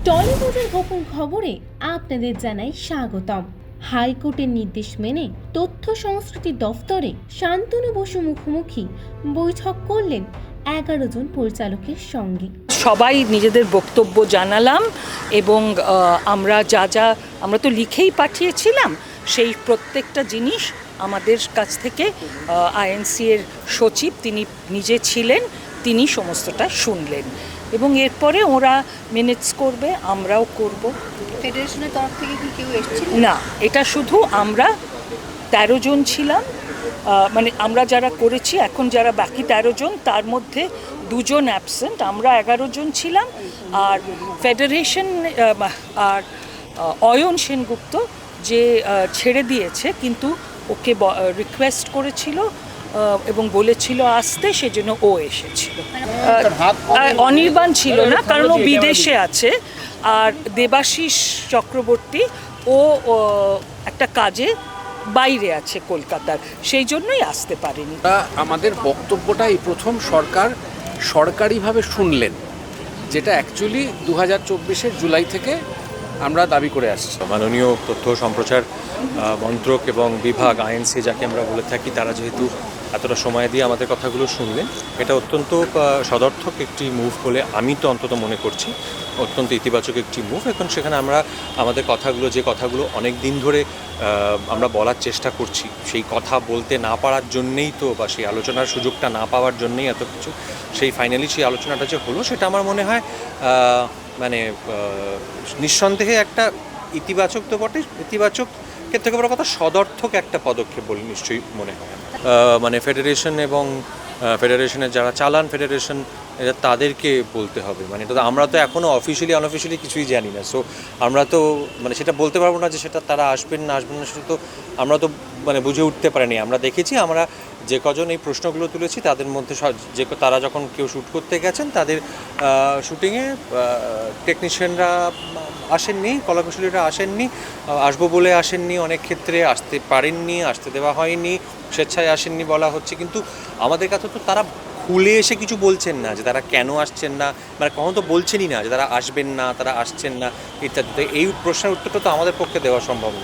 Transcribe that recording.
টলিউডের গোপন খবরে আপনাদের জানাই স্বাগতম। হাইকোর্টের নির্দেশ মেনে তথ্য সংস্কৃতি দফতরে শান্তনু বসু মুখোমুখি বৈঠক করলেন 11 জন পরিচালকের সঙ্গে। সবাই নিজেদের বক্তব্য জানালাম এবং আমরা তো লিখেই পাঠিয়েছিলাম, সেই প্রত্যেকটা জিনিস আমাদের কাছ থেকে আইএনসি এর সচিব তিনি নিজে ছিলেন, তিনি সমস্তটা শুনলেন এবং এরপরে ওরা মিনিটস করবে, আমরাও করব। ফেডারেশনের তরফ থেকে কি কেউ এসেছিল? না, এটা শুধু আমরা 13 জন ছিলাম, মানে আমরা যারা করেছি এখন যারা বাকি 13 জন তার মধ্যে 2 জন অ্যাবসেন্ট, আমরা 11 জন ছিলাম। আর ফেডারেশন আর অয়ন সেনগুপ্ত যে ছেড়ে দিয়েছে, কিন্তু ওকে রিকোয়েস্ট করেছিল এবং বলেছিল আসতে, সেজন্য ও এসেছিল। অনির্বাণ ছিল না, কারণ ও বিদেশে আছে। আর দেবাশিস চক্রবর্তী ও একটা কাজে বাইরে আছে কলকাতার, সেই জন্যই আসতে পারেনি। আমাদের বক্তব্যটা এই প্রথম সরকারিভাবে শুনলেন, যেটা অ্যাকচুয়ালি 2024-এর জুলাই থেকে আমরা দাবি করে আসছি। মাননীয় তথ্য সম্প্রচার মন্ত্রক এবং বিভাগ আইএনসি যাকে আমরা বলে থাকি, তারা যেহেতু এতটা সময় দিয়ে আমাদের কথাগুলো শুনলেন, এটা অত্যন্ত সদর্থক একটি মুভ বলে আমি তো অন্তত মনে করছি, অত্যন্ত ইতিবাচক একটি মুভ। এখন সেখানে আমরা আমাদের যে কথাগুলো অনেক দিন ধরে আমরা বলার চেষ্টা করছি, সেই কথা বলতে না পারার জন্যেই তো, বা সেই আলোচনার সুযোগটা না পাওয়ার জন্যেই এত কিছু, সেই ফাইনালি সেই আলোচনাটা যে হলো, সেটা আমার মনে হয় মানে নিঃসন্দেহে একটা ইতিবাচক তো বটে, ইতিবাচক এর থেকে বড় কথা সদর্থক একটা পদক্ষেপ বলে নিশ্চয়ই মনে হয়। মানে ফেডারেশন এবং ফেডারেশনের যারা চালান ফেডারেশন, এটা তাদেরকে বলতে হবে। মানে এটা আমরা তো এখনও অফিসিয়ালি আনঅফিসিয়ালি কিছুই জানি না, সো আমরা তো মানে সেটা বলতে পারবো না যে সেটা তারা আসবেন না সেটা তো আমরা তো মানে বুঝে উঠতে পারিনি। আমরা দেখেছি, আমরা যে কজন এই প্রশ্নগুলো তুলেছি তাদের মধ্যে তারা যখন কেউ শ্যুট করতে গেছেন, তাদের শ্যুটিংয়ে টেকনিশিয়ানরা আসেননি, কলাকুশলীরা আসেননি, আসবো বলে আসেননি, অনেক ক্ষেত্রে আসতে পারেননি, আসতে দেওয়া হয়নি, স্বেচ্ছায় আসেননি বলা হচ্ছে। কিন্তু আমাদের কাছে তো তারা খুলে এসে কিছু বলছেন না যে তারা কেন আসছেন না, মানে কখনো তো বলছেনই না যে তারা আসবেন না, তারা আসছেন না ইত্যাদি। এই প্রশ্নের উত্তরটা তো আমাদের পক্ষে দেওয়া সম্ভব না।